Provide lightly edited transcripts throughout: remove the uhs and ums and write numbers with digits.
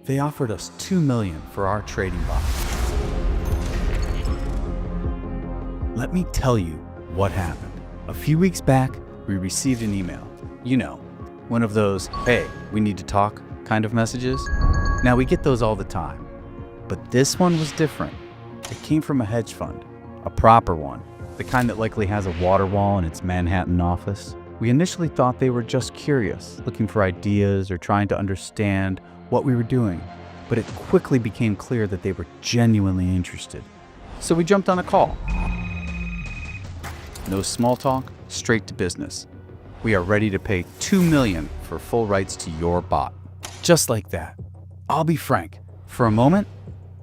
They offered us $2 million for our trading bot. Let me tell you what happened. A few weeks back, we received an email. You know, one of those, hey, we need to talk kind of messages. Now, we get those all the time, but this one was different. It came from a hedge fund, a proper one, the kind that likely has a water wall in its Manhattan office. We initially thought they were just curious, looking for ideas or trying to understand what we were doing, but it quickly became clear that they were genuinely interested. So we jumped on a call. No small talk, straight to business. We are ready to pay $2 million for full rights to your bot. Just like that. I'll be frank, for a moment,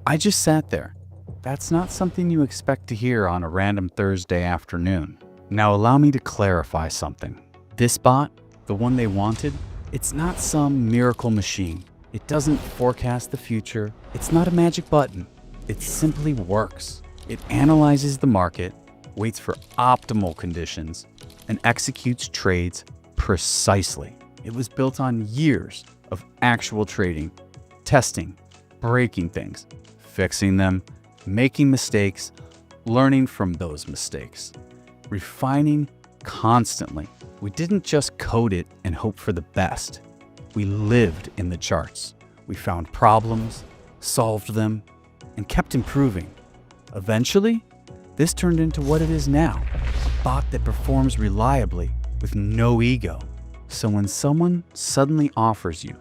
I just sat there. That's not something you expect to hear on a random Thursday afternoon. Now allow me to clarify something. This bot, the one they wanted, it's not some miracle machine. It doesn't forecast the future. It's not a magic button. It simply works. It analyzes the market, waits for optimal conditions, and executes trades precisely. It was built on years of actual trading, testing, breaking things, fixing them, making mistakes, learning from those mistakes, refining constantly. We didn't just code it and hope for the best. We lived in the charts. We found problems, solved them, and kept improving. Eventually, this turned into what it is now, a bot that performs reliably with no ego. So when someone suddenly offers you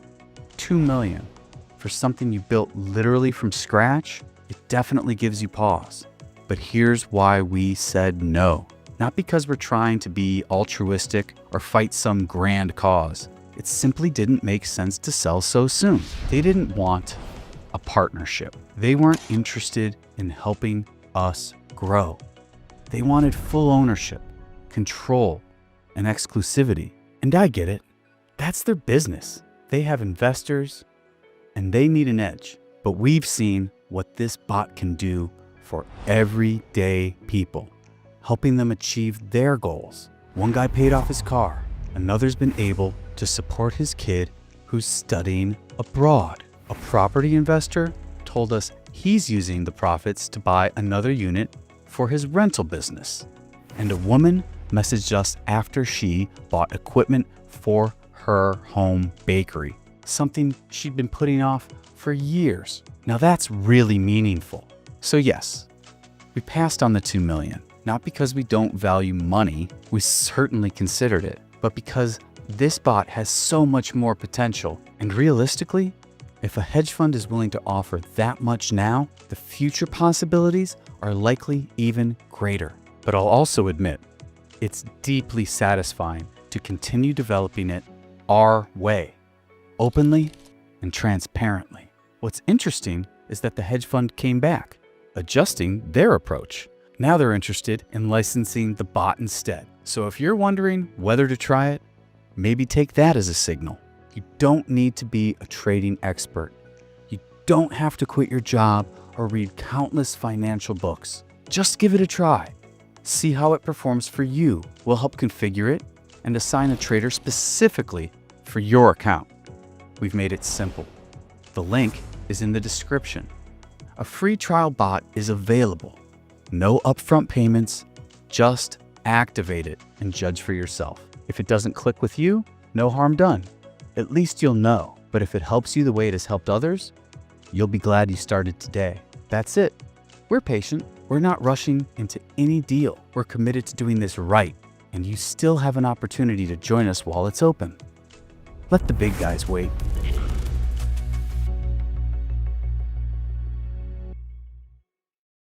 $2 million for something you built literally from scratch, it definitely gives you pause. But here's why we said no. Not because we're trying to be altruistic or fight some grand cause. It simply didn't make sense to sell so soon. They didn't want a partnership. They weren't interested in helping us grow. They wanted full ownership, control, and exclusivity. And I get it. That's their business. They have investors, and they need an edge. But we've seen what this bot can do for everyday people, helping them achieve their goals. One guy paid off his car. Another's been able to support his kid who's studying abroad. A property investor told us he's using the profits to buy another unit for his rental business. And a woman messaged us after she bought equipment for her home bakery, something she'd been putting off for years. Now that's really meaningful. So yes, we passed on the $2 million, not because we don't value money, we certainly considered it, but because this bot has so much more potential. And realistically, if a hedge fund is willing to offer that much now, the future possibilities are likely even greater. But I'll also admit, it's deeply satisfying to continue developing it our way, openly and transparently. What's interesting is that the hedge fund came back, adjusting their approach. Now they're interested in licensing the bot instead. So if you're wondering whether to try it, maybe take that as a signal. You don't need to be a trading expert. You don't have to quit your job or read countless financial books. Just give it a try. See how it performs for you. We'll help configure it and assign a trader specifically for your account. We've made it simple. The link is in the description. A free trial bot is available. No upfront payments, just activate it and judge for yourself. If it doesn't click with you, no harm done. At least you'll know. But if it helps you the way it has helped others, you'll be glad you started today. That's it. We're patient. We're not rushing into any deal. We're committed to doing this right, and you still have an opportunity to join us while it's open. Let the big guys wait.